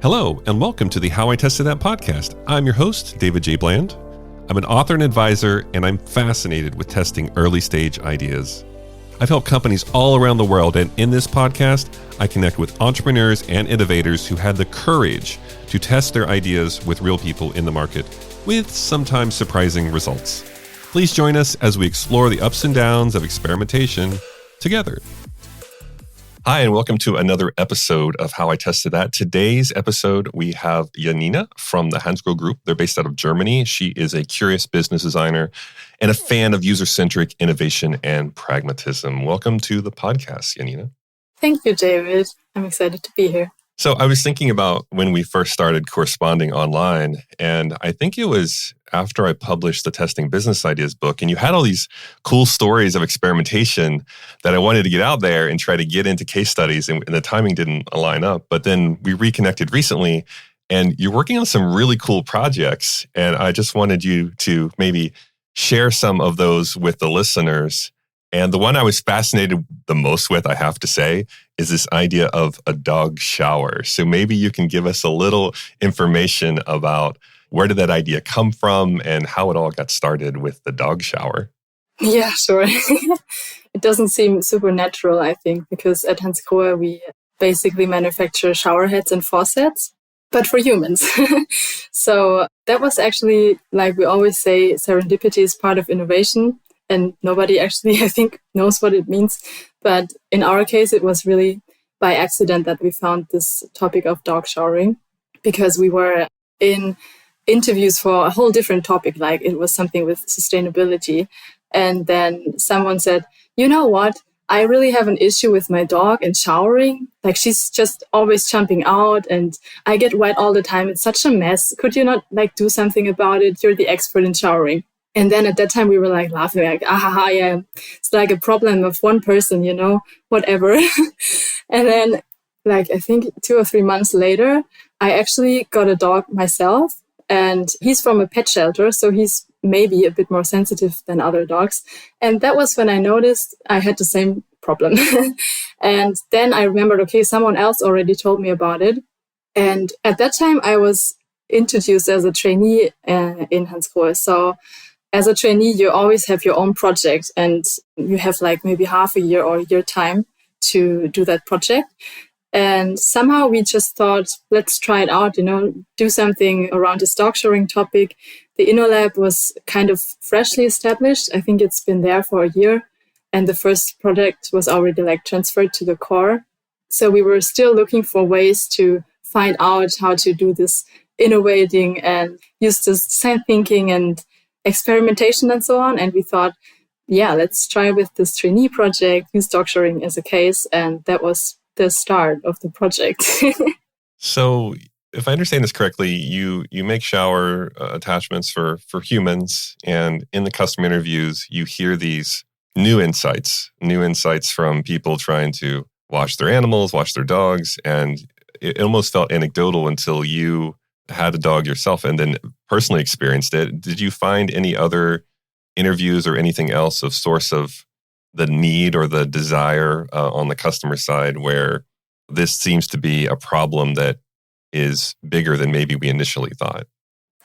Hello, and welcome to the How I Tested That podcast. I'm your host, David J. Bland. I'm an author and advisor, and I'm fascinated with testing early-stage ideas. I've helped companies all around the world, and in this podcast, I connect with entrepreneurs and innovators who had the courage to test their ideas with real people in the market, with sometimes surprising results. Please join us as we explore the ups and downs of experimentation together. Hi, and welcome to another episode of How I Tested That. Today's episode, we have Janina from the Hansgrohe Group. They're based out of Germany. She is a curious business designer and a fan of user-centric innovation and pragmatism. Welcome to the podcast, Janina. Thank you, David. I'm excited to be here. So I was thinking about when we first started corresponding online, and I think it was after I published the Testing Business Ideas book, and you had all these cool stories of experimentation that I wanted to get out there and try to get into case studies, and the timing didn't align up. But then we reconnected recently, and you're working on some really cool projects, and I just wanted you to maybe share some of those with the listeners. And the one I was fascinated the most with, I have to say, is this idea of a dog shower. So maybe you can give us a little information about where did that idea come from and how it all got started with the dog shower. Yeah, sure. It doesn't seem supernatural, I think, because at Hansgrohe, we basically manufacture shower heads and faucets, but for humans. So that was actually, like we always say, serendipity is part of innovation. And nobody actually, I think, knows what it means. But in our case, it was really by accident that we found this topic of dog showering, because we were in interviews for a whole different topic, like it was something with sustainability. And then someone said, you know what? I really have an issue with my dog and showering. Like she's just always jumping out and I get wet all the time. It's such a mess. Could you not do something about it? You're the expert in showering. And then at that time, we were laughing, yeah, it's like a problem of one person, whatever. And then I think 2 or 3 months later, I actually got a dog myself, and he's from a pet shelter. So he's maybe a bit more sensitive than other dogs. And that was when I noticed I had the same problem. And then I remembered, okay, someone else already told me about it. And at that time, I was introduced as a trainee in Hansgrohe. So as a trainee, you always have your own project and you have maybe half a year or a year time to do that project. And somehow we just thought, let's try it out, do something around this dog showering topic. The InnoLab was kind of freshly established. I think it's been there for a year. And the first product was already transferred to the core. So we were still looking for ways to find out how to do this innovating and use this design thinking and experimentation and so on. And we thought, yeah, let's try with this trainee project, use dog showering as a case. And that was the start of the project. So if I understand this correctly, you make shower attachments for humans. And in the customer interviews, you hear these new insights from people trying to wash their animals, wash their dogs. And it almost felt anecdotal until you had a dog yourself and then personally experienced it. Did you find any other interviews or anything else of source of the need or the desire on the customer side where this seems to be a problem that is bigger than maybe we initially thought?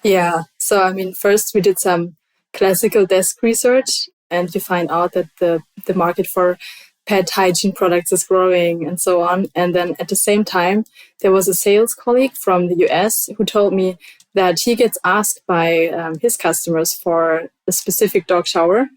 Yeah. So, first we did some classical desk research and you find out that the market for pet hygiene products is growing and so on. And then at the same time, there was a sales colleague from the US who told me that he gets asked by his customers for a specific dog shower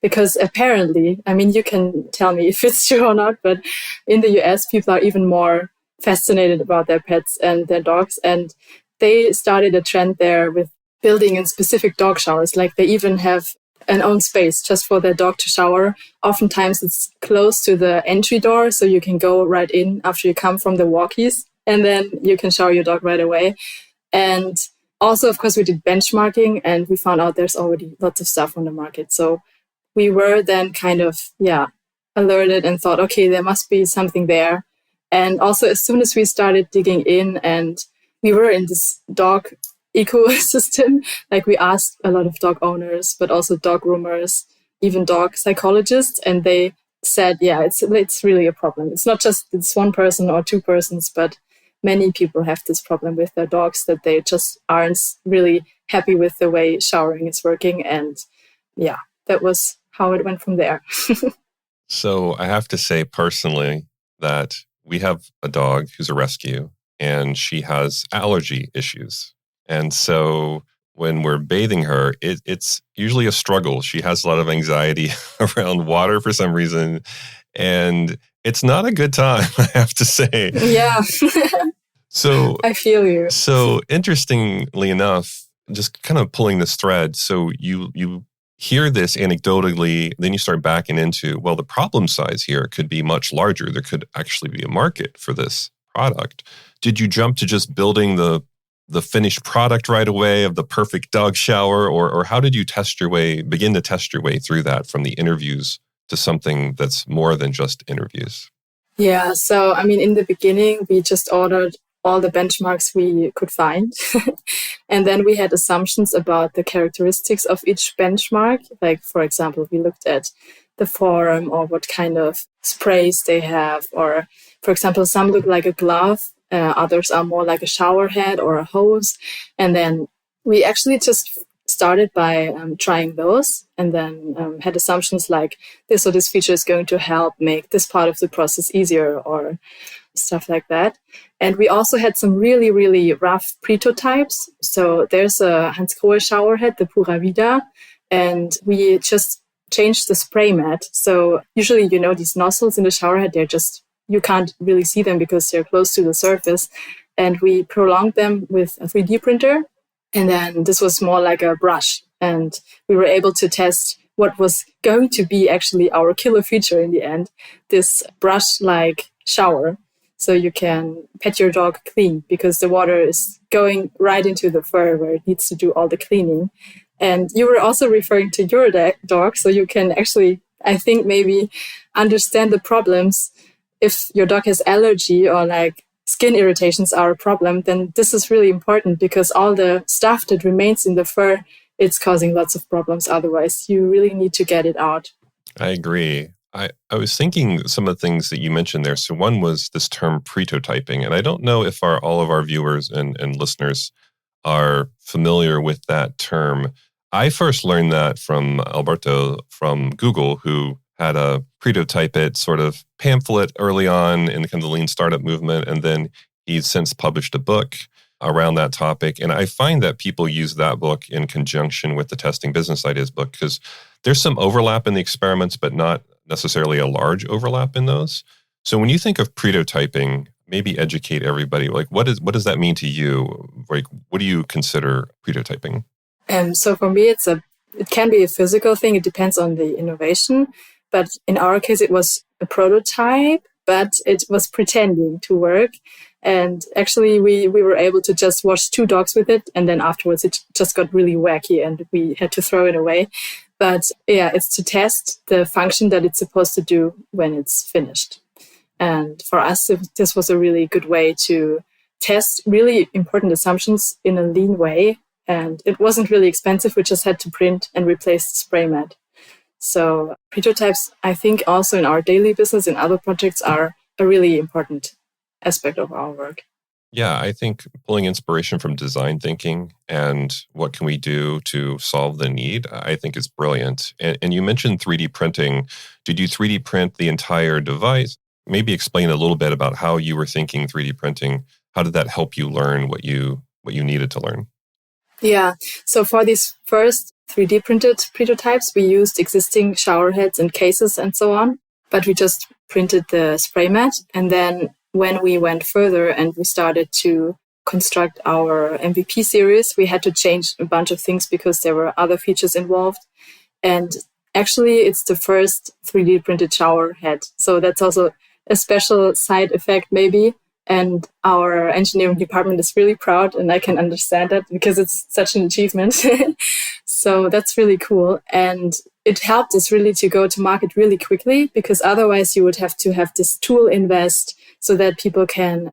because apparently, you can tell me if it's true or not, but in the US, people are even more fascinated about their pets and their dogs. And they started a trend there with building in specific dog showers. They even have an own space just for their dog to shower. Oftentimes it's close to the entry door, so you can go right in after you come from the walkies, and then you can shower your dog right away. And also, of course, we did benchmarking, and we found out there's already lots of stuff on the market. So we were then kind of, alerted and thought, okay, there must be something there. And also, as soon as we started digging in and we were in this dog ecosystem, we asked a lot of dog owners, but also dog groomers, even dog psychologists, and they said, yeah, it's really a problem. It's not just it's one person or two persons, but many people have this problem with their dogs, that they just aren't really happy with the way showering is working. And yeah, that was how it went from there. So I have to say personally that we have a dog who's a rescue, and she has allergy issues. And so when we're bathing her, it's usually a struggle. She has a lot of anxiety around water for some reason. And it's not a good time, I have to say. Yeah. So I feel you. So interestingly enough, just kind of pulling this thread. So you hear this anecdotally, then you start backing into, well, the problem size here could be much larger. There could actually be a market for this product. Did you jump to just building the finished product right away of the perfect dog shower, or how did you begin to test your way through that from the interviews to something that's more than just interviews? Yeah, so I mean, in the beginning, we just ordered all the benchmarks we could find. And then we had assumptions about the characteristics of each benchmark. Like, for example, we looked at the form or what kind of sprays they have. Or, for example, some look like a glove. Others are more like a shower head or a hose. And then we actually just started by trying those, and then had assumptions like this or this feature is going to help make this part of the process easier or stuff like that. And we also had some really, really rough pretotypes. So there's a Hansgrohe shower head, the Pura Vida, and we just changed the spray mat. So usually, these nozzles in the shower head, you can't really see them because they're close to the surface. And we prolonged them with a 3D printer. And then this was more like a brush. And we were able to test what was going to be actually our killer feature in the end, this brush-like shower. So you can pet your dog clean because the water is going right into the fur where it needs to do all the cleaning. And you were also referring to your dog, so you can actually, I think, maybe understand the problems. If your dog has allergy or like skin irritations are a problem, then this is really important because all the stuff that remains in the fur, it's causing lots of problems. Otherwise, you really need to get it out. I agree. I was thinking some of the things that you mentioned there. So one was this term pretotyping. And I don't know if all of our viewers and listeners are familiar with that term. I first learned that from Alberto from Google, who had a pretotype it sort of pamphlet early on in kind of the lean startup movement. And then he's since published a book around that topic. And I find that people use that book in conjunction with the Testing Business Ideas book because there's some overlap in the experiments, but not necessarily a large overlap in those. So when you think of pretotyping, maybe educate everybody. Like, what does that mean to you? Like, what do you consider pretotyping? So for me, it can be a physical thing. It depends on the innovation. But in our case, it was a prototype, but it was pretending to work. And actually, we were able to just wash 2 dogs with it. And then afterwards, it just got really wacky and we had to throw it away. But yeah, it's to test the function that it's supposed to do when it's finished. And for us, this was a really good way to test really important assumptions in a lean way. And it wasn't really expensive. We just had to print and replace the spray mat. So prototypes, I think also in our daily business and other projects are a really important aspect of our work. Yeah, I think pulling inspiration from design thinking and what can we do to solve the need, I think is brilliant. And you mentioned 3D printing. Did you 3D print the entire device? Maybe explain a little bit about how you were thinking 3D printing. How did that help you learn what you needed to learn? Yeah, so for these first 3D printed prototypes, we used existing shower heads and cases and so on, but we just printed the spray mat. And then when we went further and we started to construct our MVP series, we had to change a bunch of things because there were other features involved. And actually, it's the first 3D printed shower head. So that's also a special side effect, maybe. And our engineering department is really proud, and I can understand that because it's such an achievement. So that's really cool. And it helped us really to go to market really quickly because otherwise you would have to have this tool invest so that people can,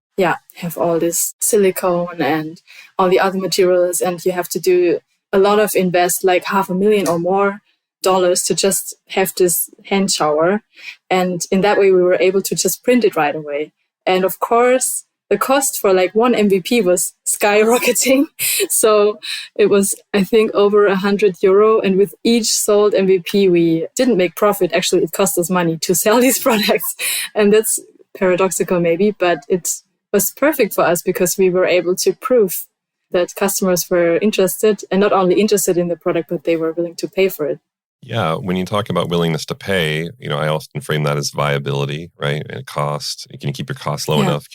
have all this silicone and all the other materials. And you have to do a lot of invest, like $500,000 or more dollars to just have this hand shower. And in that way, we were able to just print it right away. And of course, the cost for like one MVP was skyrocketing. So it was, I think, over €100. And with each sold MVP, we didn't make profit. Actually, it cost us money to sell these products. And that's paradoxical maybe, but it was perfect for us because we were able to prove that customers were interested, and not only interested in the product, but they were willing to pay for it. Yeah, when you talk about willingness to pay, I often frame that as viability, right? And cost. Can you keep your costs low enough?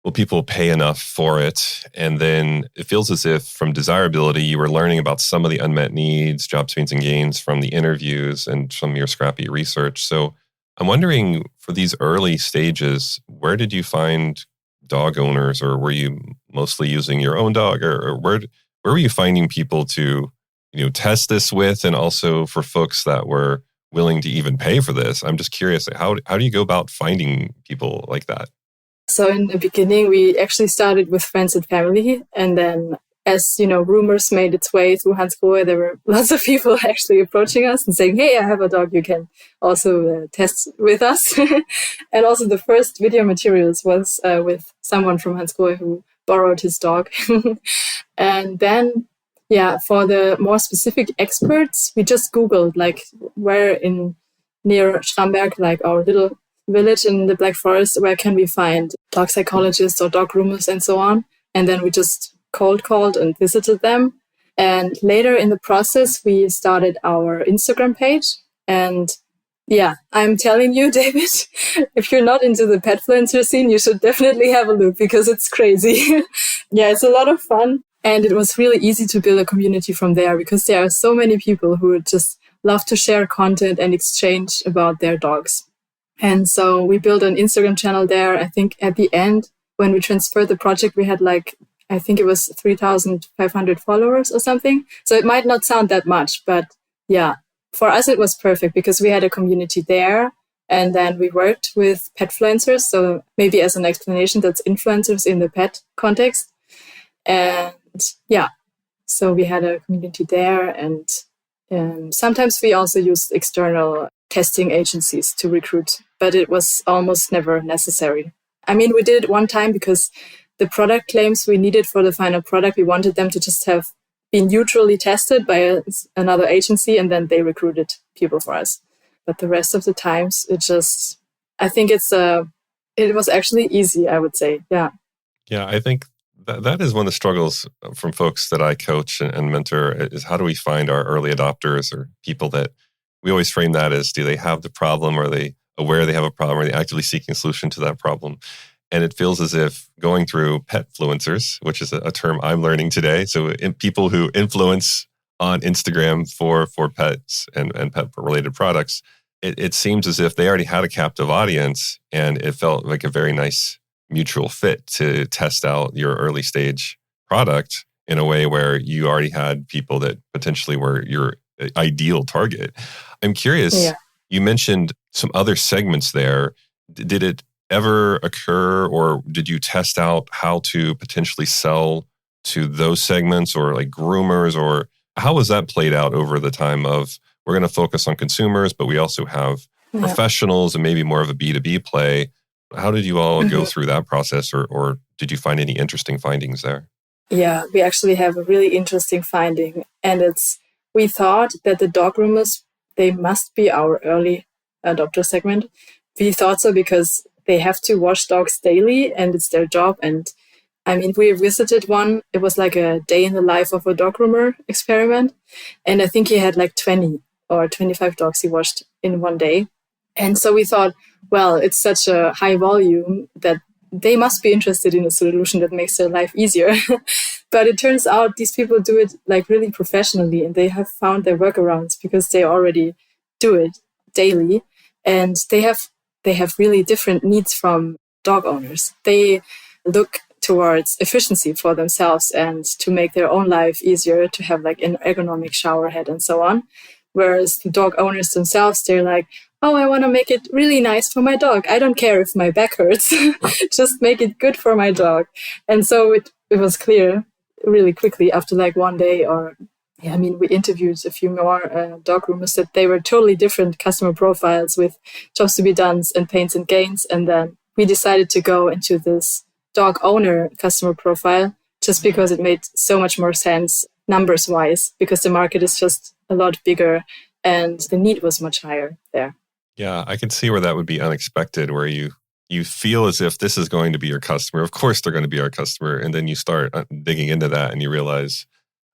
Will people pay enough for it? And then it feels as if from desirability, you were learning about some of the unmet needs, job pains and gains from the interviews and from your scrappy research. So I'm wondering, for these early stages, where did you find dog owners, or were you mostly using your own dog, or where were you finding people to test this with, and also for folks that were willing to even pay for this? I'm just curious, how do you go about finding people like that? So in the beginning, we actually started with friends and family. And then as, rumors made its way through Hansgrohe, there were lots of people actually approaching us and saying, hey, I have a dog, you can also test with us. And also the first video materials was with someone from Hansgrohe who borrowed his dog. And then, for the more specific experts, we just Googled, like, where near Schramberg, like our little village in the Black Forest, where can we find dog psychologists or dog groomers and so on. And then we just called and visited them. And later in the process, we started our Instagram page. And I'm telling you, David, if you're not into the petfluencer scene, you should definitely have a look because it's crazy. It's a lot of fun. And it was really easy to build a community from there because there are so many people who just love to share content and exchange about their dogs. And so we built an Instagram channel there. I think at the end, when we transferred the project, we had I think it was 3,500 followers or something. So it might not sound that much, but for us, it was perfect because we had a community there. And then we worked with petfluencers. So maybe as an explanation, that's influencers in the pet context. And so we had a community there. And sometimes we also used external testing agencies to recruit, but it was almost never necessary. I mean, we did it one time because the product claims we needed for the final product, we wanted them to just have been neutrally tested by another agency, and then they recruited people for us. But the rest of the times, I think it was actually easy, I would say. Yeah. Yeah, I think that is one of the struggles from folks that I coach and mentor is how do we find our early adopters or people that we always frame that as, do they have the problem? Are they aware they have a problem? Are they actively seeking a solution to that problem? And it feels as if going through petfluencers, which is a term I'm learning today. So people who influence on Instagram for pets and pet-related products, it seems as if they already had a captive audience, and it felt like a very nice mutual fit to test out your early stage product in a way where you already had people that potentially were your ideal target. I'm curious, you mentioned some other segments there. Did it ever occur, or did you test out how to potentially sell to those segments, or like groomers, or how was that played out over the time of, we're going to focus on consumers, but we also have professionals and maybe more of a B2B play? How did you all go through that process, or did you find any interesting findings there? Yeah, we actually have a really interesting finding, and we thought that the dog groomers, they must be our early adopter segment. We thought so because they have to wash dogs daily and it's their job. And I mean, we visited one, it was like a day in the life of a dog groomer experiment. And I think he had like 20 or 25 dogs he washed in one day. And so we thought, well, it's such a high volume that they must be interested in a solution that makes their life easier. But it turns out these people do it like really professionally, and they have found their workarounds because they already do it daily. And they have really different needs from dog owners. They look towards efficiency for themselves and to make their own life easier, to have like an ergonomic shower head and so on. Whereas the dog owners themselves, they're like, oh, I want to make it really nice for my dog. I don't care if my back hurts. Just make it good for my dog. And so it was clear really quickly after like one day, we interviewed a few more dog groomers, that they were totally different customer profiles with jobs to be done and pains and gains. And then we decided to go into this dog owner customer profile just because it made so much more sense numbers wise, because the market is just a lot bigger and the need was much higher there. Yeah, I can see where that would be unexpected, where you feel as if this is going to be your customer. Of course, they're going to be our customer. And then you start digging into that and you realize,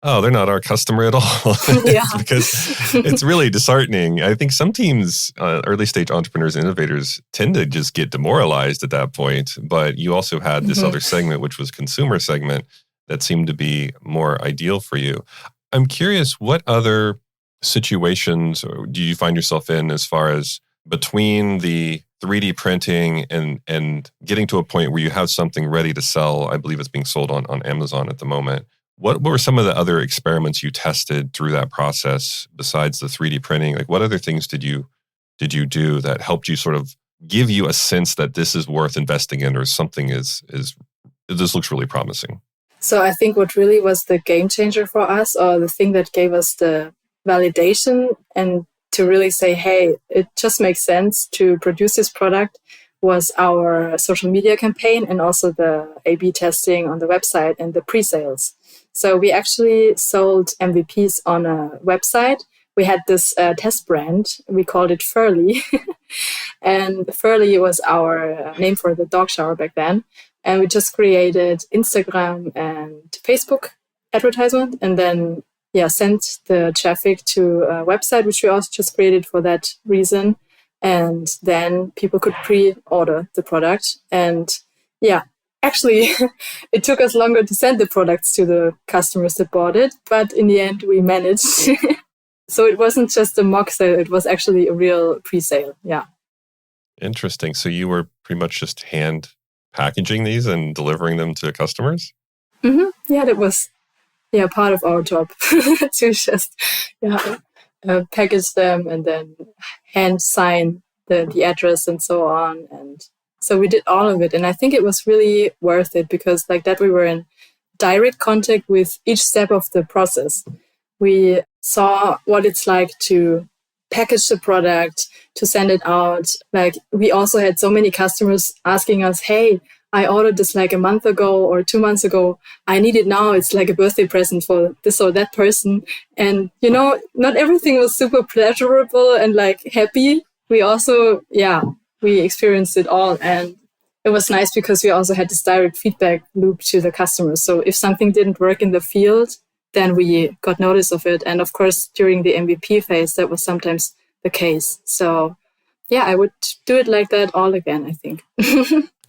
oh, they're not our customer at all. Yeah. Because it's really disheartening. I think some teams, early stage entrepreneurs and innovators, tend to just get demoralized at that point. But you also had this other segment, which was consumer segment, that seemed to be more ideal for you. I'm curious, what other situations do you find yourself in as far as between the 3D printing and getting to a point where you have something ready to sell? I believe it's being sold on Amazon at the moment. What were some of the other experiments you tested through that process besides the 3D printing? Like, what other things did you do that helped you sort of give you a sense that this is worth investing in, or something is this looks really promising? So I think what really was the game changer for us, or the thing that gave us the validation and to really say, hey, it just makes sense to produce this product, was our social media campaign and also the A/B testing on the website and the pre-sales. So we actually sold MVPs on a website. We had this test brand. We called it Furly. And Furly was our name for the dog shower back then. And we just created Instagram and Facebook advertisement and then sent the traffic to a website, which we also just created for that reason. And then people could pre-order the product. And actually, it took us longer to send the products to the customers that bought it. But in the end, we managed. So it wasn't just a mock sale. It was actually a real pre-sale. Yeah. Interesting. So you were pretty much just hand packaging these and delivering them to customers? Mm-hmm. Yeah, that was part of our job to just package them and then hand sign the address and so on. And so we did all of it. And I think it was really worth it because like that we were in direct contact with each step of the process. We saw what it's like to package the product, to send it out. Like we also had so many customers asking us, hey, I ordered this like a month ago or 2 months ago. I need it now. It's like a birthday present for this or that person. And, not everything was super pleasurable and like happy. We also, we experienced it all. And it was nice because we also had this direct feedback loop to the customers. So if something didn't work in the field, then we got notice of it. And of course, during the MVP phase, that was sometimes the case. So I would do it like that all again, I think.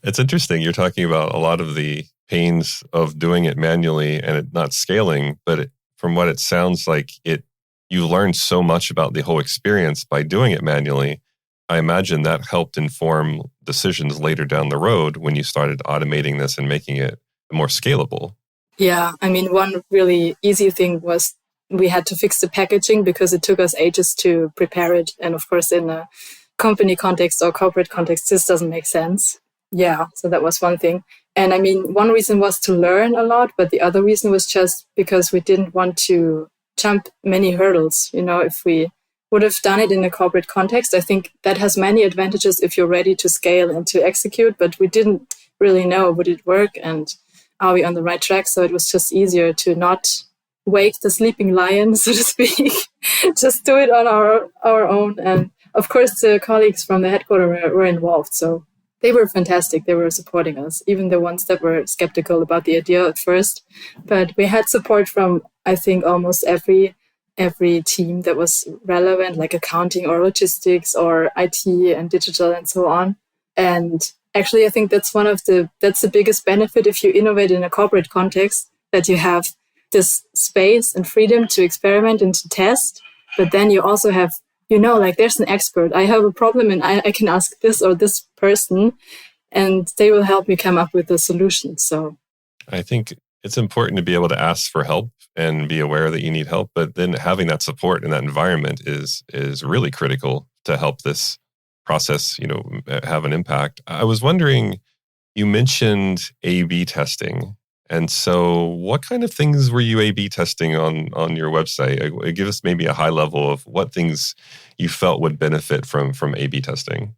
It's interesting. You're talking about a lot of the pains of doing it manually and it not scaling, but from what it sounds like, you learned so much about the whole experience by doing it manually. I imagine that helped inform decisions later down the road when you started automating this and making it more scalable. Yeah. I mean, one really easy thing was we had to fix the packaging because it took us ages to prepare it. And of course, in a company context or corporate context, this doesn't make sense. Yeah, so that was one thing. And I mean, one reason was to learn a lot, but the other reason was just because we didn't want to jump many hurdles. If we would have done it in a corporate context, I think that has many advantages if you're ready to scale and to execute, but we didn't really know, would it work and are we on the right track? So it was just easier to not wake the sleeping lion, so to speak, just do it on our own. And of course, the colleagues from the headquarters were involved. So they were fantastic. They were supporting us, even the ones that were skeptical about the idea at first. But we had support from, I think, almost every team that was relevant, like accounting or logistics or IT and digital and so on. And actually, I think that's that's the biggest benefit if you innovate in a corporate context, that you have this space and freedom to experiment and to test. But then you also have like there's an expert. I have a problem and I can ask this or this person and they will help me come up with a solution. So I think it's important to be able to ask for help and be aware that you need help. But then having that support in that environment is really critical to help this process, have an impact. I was wondering, you mentioned A/B testing. And so what kind of things were you A/B testing on your website? Give us maybe a high level of what things you felt would benefit from A/B testing.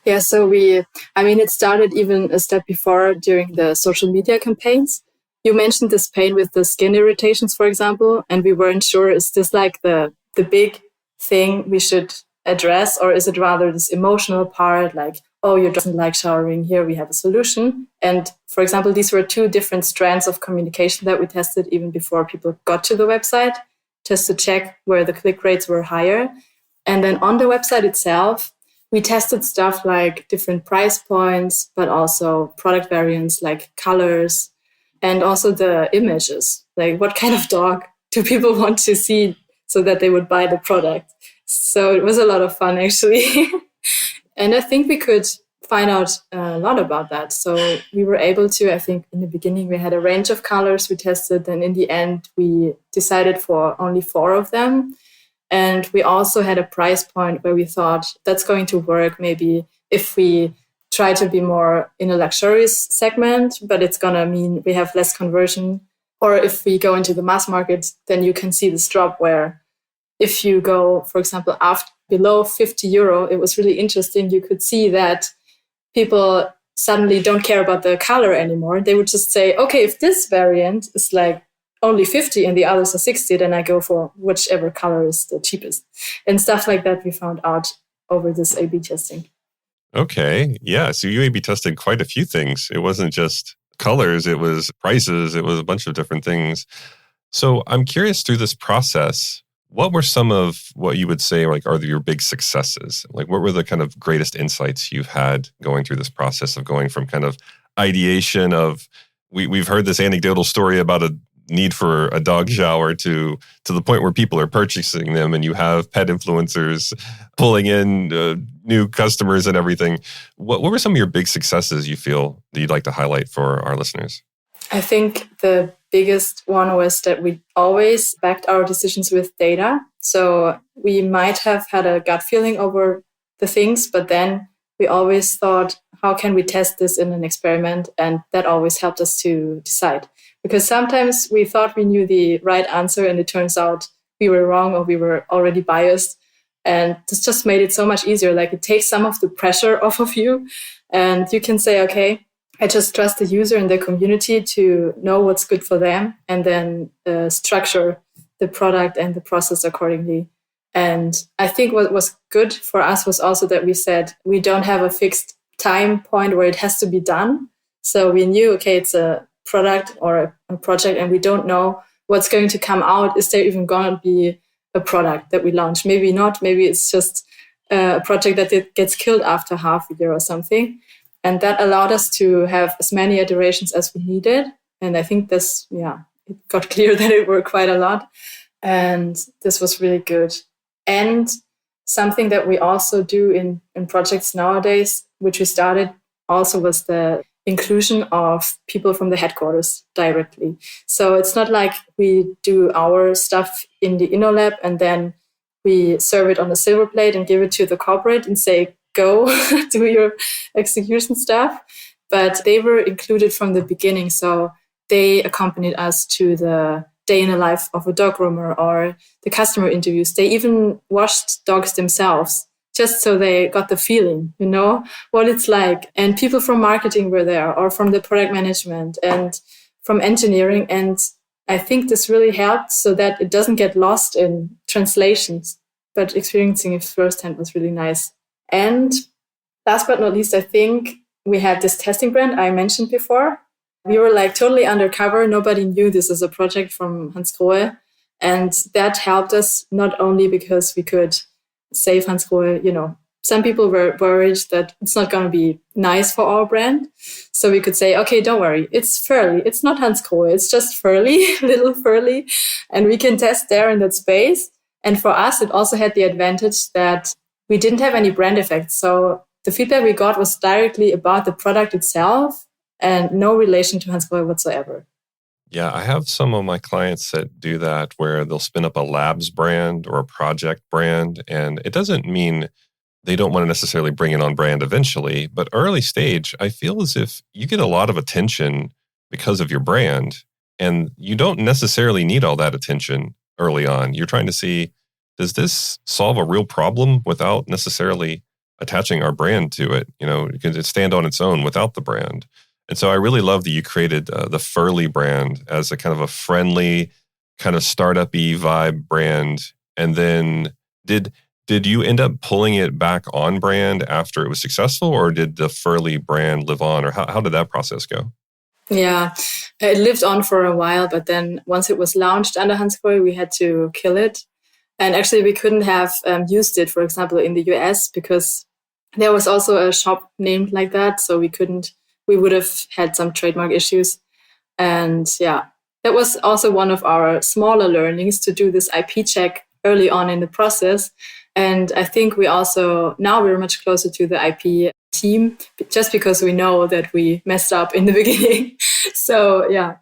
Yeah, so it started even a step before during the social media campaigns. You mentioned this pain with the skin irritations, for example, and we weren't sure, is this like the big thing we should address, or is it rather this emotional part, like, oh, you doesn't like showering, here we have a solution. And for example, these were two different strands of communication that we tested even before people got to the website, just to check where the click rates were higher. And then on the website itself, we tested stuff like different price points, but also product variants like colors, and also the images, like what kind of dog do people want to see so that they would buy the product. So it was a lot of fun, actually. And I think we could find out a lot about that. So we were able to, I think in the beginning, we had a range of colors we tested. And in the end, we decided for only 4 of them. And we also had a price point where we thought that's going to work maybe if we try to be more in a luxurious segment, but it's going to mean we have less conversion. Or if we go into the mass market, then you can see this drop where if you go, for example, below 50 euro, it was really interesting. You could see that people suddenly don't care about the color anymore. They would just say, okay, if this variant is like only 50 and the others are 60, then I go for whichever color is the cheapest. And stuff like that we found out over this A/B testing. Okay. Yeah. So you A/B tested quite a few things. It wasn't just colors, it was prices, it was a bunch of different things. So I'm curious through this process, what were some of what you would say like are your big successes? Like what were the kind of greatest insights you've had going through this process of going from kind of ideation of, we've heard this anecdotal story about a need for a dog shower to the point where people are purchasing them and you have pet influencers pulling in new customers and everything. What were some of your big successes you feel that you'd like to highlight for our listeners? I think the biggest one was that we always backed our decisions with data. So we might have had a gut feeling over the things, but then we always thought, how can we test this in an experiment? And that always helped us to decide. Because sometimes we thought we knew the right answer and it turns out we were wrong or we were already biased. And this just made it so much easier. Like it takes some of the pressure off of you and you can say, okay, I just trust the user and the community to know what's good for them and then structure the product and the process accordingly. And I think what was good for us was also that we said we don't have a fixed time point where it has to be done. So we knew, okay, it's a product or a project and we don't know what's going to come out. Is there even going to be a product that we launch? Maybe not. Maybe it's just a project that gets killed after half a year or something. And that allowed us to have as many iterations as we needed. And I think it got clear that it worked quite a lot. And this was really good. And something that we also do in projects nowadays, which we started also was the inclusion of people from the headquarters directly. So it's not like we do our stuff in the InnoLab and then we serve it on a silver plate and give it to the corporate and say, go do your execution stuff. But they were included from the beginning. So they accompanied us to the day in the life of a dog groomer or the customer interviews. They even washed dogs themselves just so they got the feeling, what it's like. And people from marketing were there or from the product management and from engineering. And I think this really helped so that it doesn't get lost in translations, but experiencing it firsthand was really nice. And last but not least, I think we had this testing brand I mentioned before. We were like totally undercover. Nobody knew this as a project from Hansgrohe. And that helped us not only because we could save Hansgrohe, some people were worried that it's not going to be nice for our brand. So we could say, okay, don't worry. It's Furly. It's not Hansgrohe. It's just Furly, little Furly. And we can test there in that space. And for us, it also had the advantage that we didn't have any brand effects. So the feedback we got was directly about the product itself and no relation to Hansgrohe whatsoever. Yeah, I have some of my clients that do that where they'll spin up a labs brand or a project brand. And it doesn't mean they don't want to necessarily bring it on brand eventually. But early stage, I feel as if you get a lot of attention because of your brand. And you don't necessarily need all that attention early on. You're trying to see, does this solve a real problem without necessarily attaching our brand to it. It can stand on its own without the brand. And so I really love that you created the Furly brand as a kind of a friendly, kind of startup-y vibe brand. And then did you end up pulling it back on brand after it was successful, or did the Furly brand live on, or how did that process go? Yeah, it lived on for a while, but then once it was launched under Hansgrohe, we had to kill it. And actually, we couldn't have used it, for example, in the US, because there was also a shop named like that. So we would have had some trademark issues. And yeah, that was also one of our smaller learnings, to do this IP check early on in the process. And I think now we're much closer to the IP team, just because we know that we messed up in the beginning. So yeah,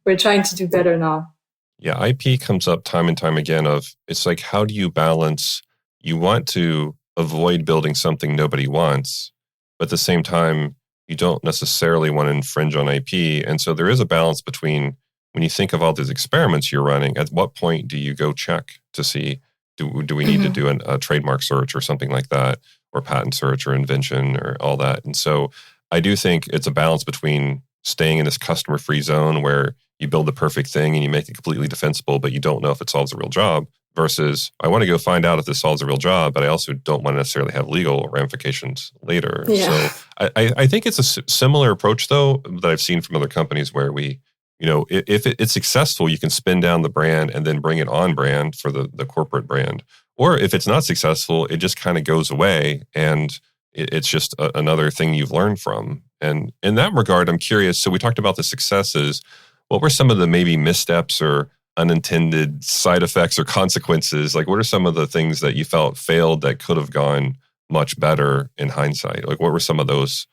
we're trying to do better now. Yeah, IP comes up time and time again it's like, how do you balance, you want to avoid building something nobody wants, but at the same time, you don't necessarily want to infringe on IP. And so there is a balance between, when you think of all these experiments you're running, at what point do you go check to see, do we need to do a trademark search or something like that, or patent search or invention or all that? And so I do think it's a balance between staying in this customer-free zone where you build the perfect thing and you make it completely defensible, but you don't know if it solves a real job, versus I want to go find out if this solves a real job, but I also don't want to necessarily have legal ramifications later. Yeah. So I think it's a similar approach, though, that I've seen from other companies where if it's successful, you can spin down the brand and then bring it on brand for the corporate brand. Or if it's not successful, it just kind of goes away and it's just another thing you've learned from. And in that regard, I'm curious. So we talked about the successes. What were some of the maybe missteps or unintended side effects or consequences? Like, what are some of the things that you felt failed that could have gone much better in hindsight? Like, what were some of those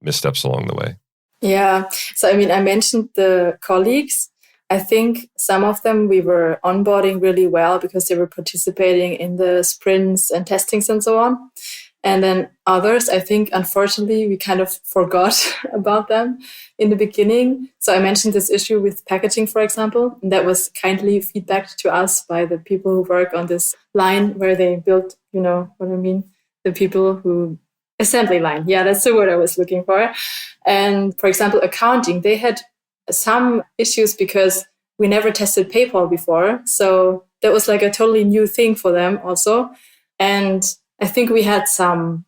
missteps along the way? Yeah. So, I mentioned the colleagues. I think some of them we were onboarding really well because they were participating in the sprints and testings and so on. And then others, I think, unfortunately, we kind of forgot about them in the beginning. So I mentioned this issue with packaging, for example, and that was kindly feedbacked to us by the people who work on this line where they built, you know what I mean? The people who, assembly line. Yeah, that's the word I was looking for. And for example, accounting, they had some issues because we never tested PayPal before. So that was like a totally new thing for them also. And I think we had some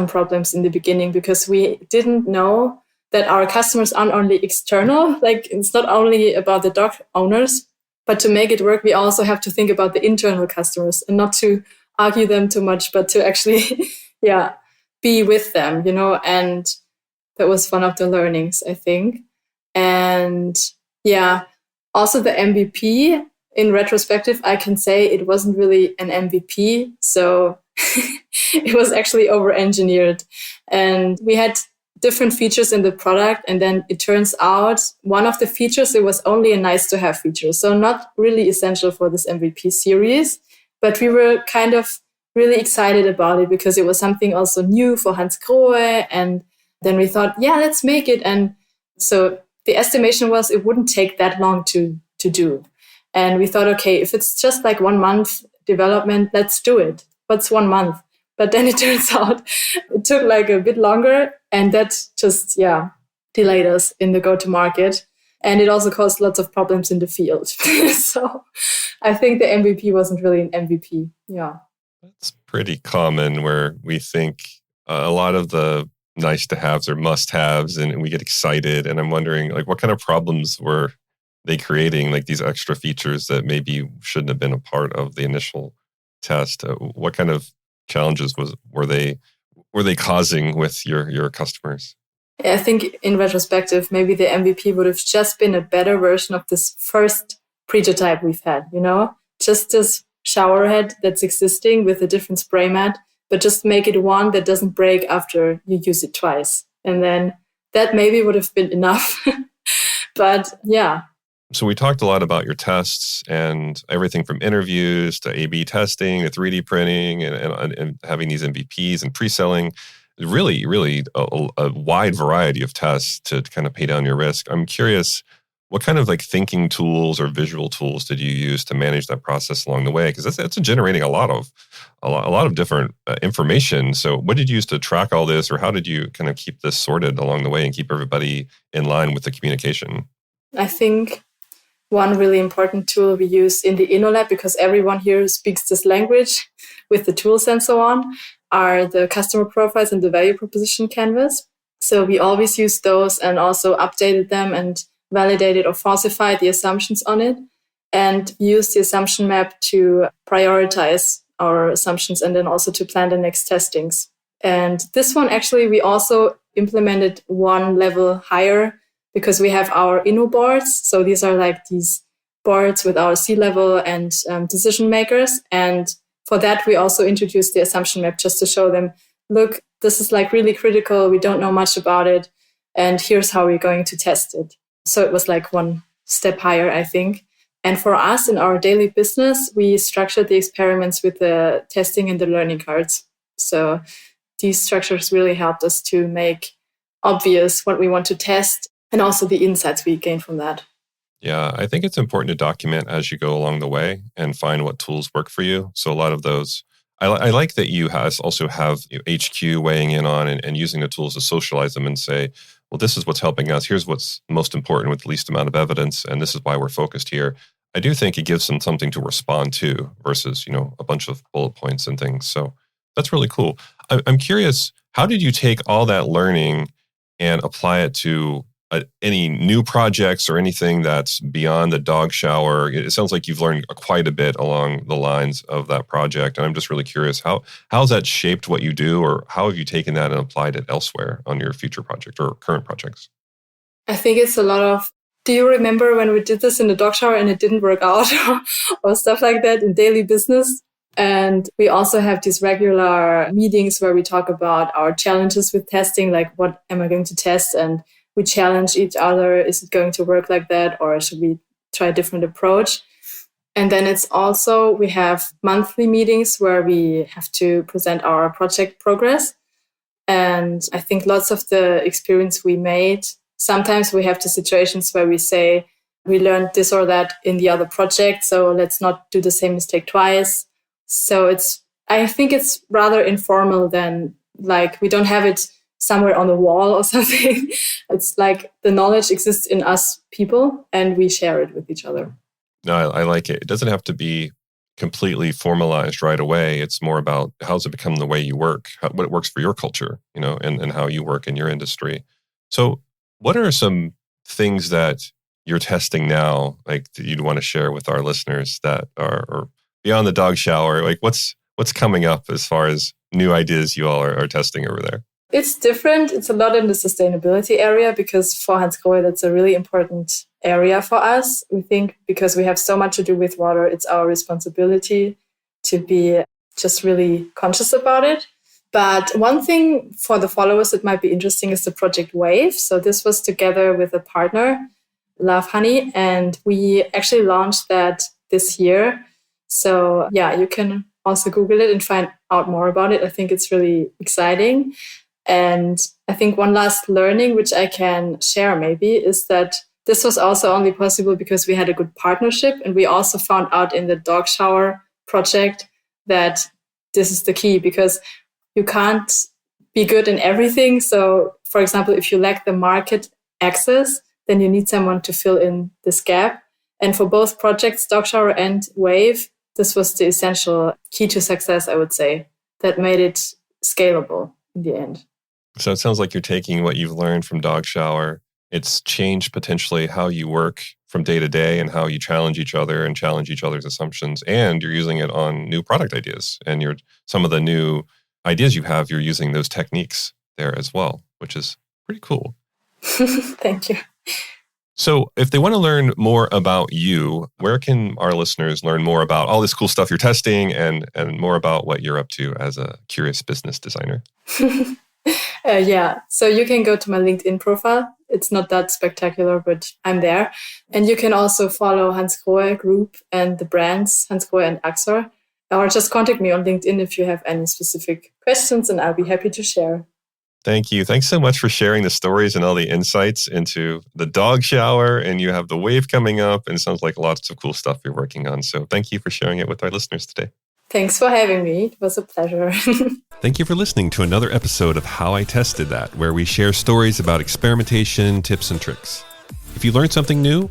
problems in the beginning because we didn't know that our customers aren't only external, like it's not only about the dog owners, but to make it work, we also have to think about the internal customers and not to argue them too much, but to actually, be with them, and that was one of the learnings, I think. And also the MVP, in retrospective, I can say it wasn't really an MVP. So it was actually over-engineered. And we had different features in the product. And then it turns out one of the features, it was only a nice-to-have feature. So not really essential for this MVP series. But we were kind of really excited about it because it was something also new for Hansgrohe. And then we thought, let's make it. And so the estimation was it wouldn't take that long to do. And we thought, okay, if it's just like 1 month development, let's do it. What's 1 month? But then it turns out it took like a bit longer. And that just, delayed us in the go-to-market. And it also caused lots of problems in the field. So I think the MVP wasn't really an MVP. Yeah. That's pretty common where we think a lot of the nice to haves or must haves and we get excited. And I'm wondering, like, what kind of problems were they creating, like these extra features that maybe shouldn't have been a part of the initial test? What kind of challenges were they causing with your customers? I think in retrospective, maybe the MVP would have just been a better version of this first prototype we've had, just this shower head that's existing with a different spray mat, but just make it one that doesn't break after you use it twice. And then that maybe would have been enough. But yeah. So we talked a lot about your tests and everything from interviews to A/B testing to 3D printing and having these MVPs and pre-selling. Really, really a wide variety of tests to kind of pay down your risk. I'm curious, What kind of like thinking tools or visual tools did you use to manage that process along the way? Because that's generating a lot of different information. So what did you use to track all this, or how did you kind of keep this sorted along the way and keep everybody in line with the communication? I think one really important tool we use in the InnoLab, because everyone here speaks this language with the tools and so on, are the customer profiles and the value proposition canvas. So we always use those and also updated them and validated or falsified the assumptions on it, and use the assumption map to prioritize our assumptions and then also to plan the next testings. And this one, actually, we also implemented one level higher because we have our Inno boards. So these are like these boards with our C-level and decision makers. And for that, we also introduced the assumption map just to show them, look, this is like really critical. We don't know much about it. And here's how we're going to test it. So it was like one step higher, I think. And for us in our daily business, we structured the experiments with the testing and the learning cards. So these structures really helped us to make obvious what we want to test and also the insights we gain from that. Yeah, I think it's important to document as you go along the way and find what tools work for you. So a lot of those, I like that you also have HQ weighing in on and using the tools to socialize them and say, well, this is what's helping us. Here's what's most important with the least amount of evidence. And this is why we're focused here. I do think it gives them something to respond to versus, a bunch of bullet points and things. So that's really cool. I'm curious, how did you take all that learning and apply it to any new projects or anything that's beyond the dog shower? It sounds like you've learned quite a bit along the lines of that project. And I'm just really curious, how's that shaped what you do, or how have you taken that and applied it elsewhere on your future project or current projects? I think it's a lot of, do you remember when we did this in the dog shower and it didn't work out or stuff like that in daily business? And we also have these regular meetings where we talk about our challenges with testing, like what am I going to test? And we challenge each other. Is it going to work like that? Or should we try a different approach? And then it's also, we have monthly meetings where we have to present our project progress. And I think lots of the experience we made, sometimes we have the situations where we say, we learned this or that in the other project, so let's not do the same mistake twice. So I think it's rather informal than like, we don't have it somewhere on the wall or something. It's like the knowledge exists in us people and we share it with each other. No, I like it. It doesn't have to be completely formalized right away. It's more about how's it become the way you work, what works for your culture, and how you work in your industry. So what are some things that you're testing now, like that you'd want to share with our listeners that are beyond the dog shower? Like what's coming up as far as new ideas you all are testing over there? It's different. It's a lot in the sustainability area because for Hansgrohe, that's a really important area for us. We think because we have so much to do with water, it's our responsibility to be just really conscious about it. But one thing for the followers that might be interesting is the Project Wave. So this was together with a partner, Love Honey, and we actually launched that this year. So yeah, you can also Google it and find out more about it. I think it's really exciting. And I think one last learning, which I can share maybe, is that this was also only possible because we had a good partnership. And we also found out in the dog shower project that this is the key because you can't be good in everything. So, for example, if you lack the market access, then you need someone to fill in this gap. And for both projects, dog shower and Wave, this was the essential key to success, I would say, that made it scalable in the end. So it sounds like you're taking what you've learned from dog shower. It's changed potentially how you work from day to day and how you challenge each other and challenge each other's assumptions. And you're using it on new product ideas. And some of the new ideas you have, you're using those techniques there as well, which is pretty cool. Thank you. So if they want to learn more about you, where can our listeners learn more about all this cool stuff you're testing and more about what you're up to as a curious business designer? Yeah, so you can go to my LinkedIn profile. It's not that spectacular, but I'm there. And you can also follow Hansgrohe Group and the brands Hansgrohe and Axor. Or just contact me on LinkedIn if you have any specific questions and I'll be happy to share. Thank you. Thanks so much for sharing the stories and all the insights into the dog shower. And you have the wave coming up, and it sounds like lots of cool stuff you're working on. So thank you for sharing it with our listeners today. Thanks for having me. It was a pleasure. Thank you for listening to another episode of How I Tested That, where we share stories about experimentation, tips, and tricks. If you learned something new,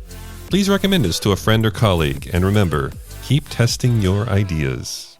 please recommend us to a friend or colleague. And remember, keep testing your ideas.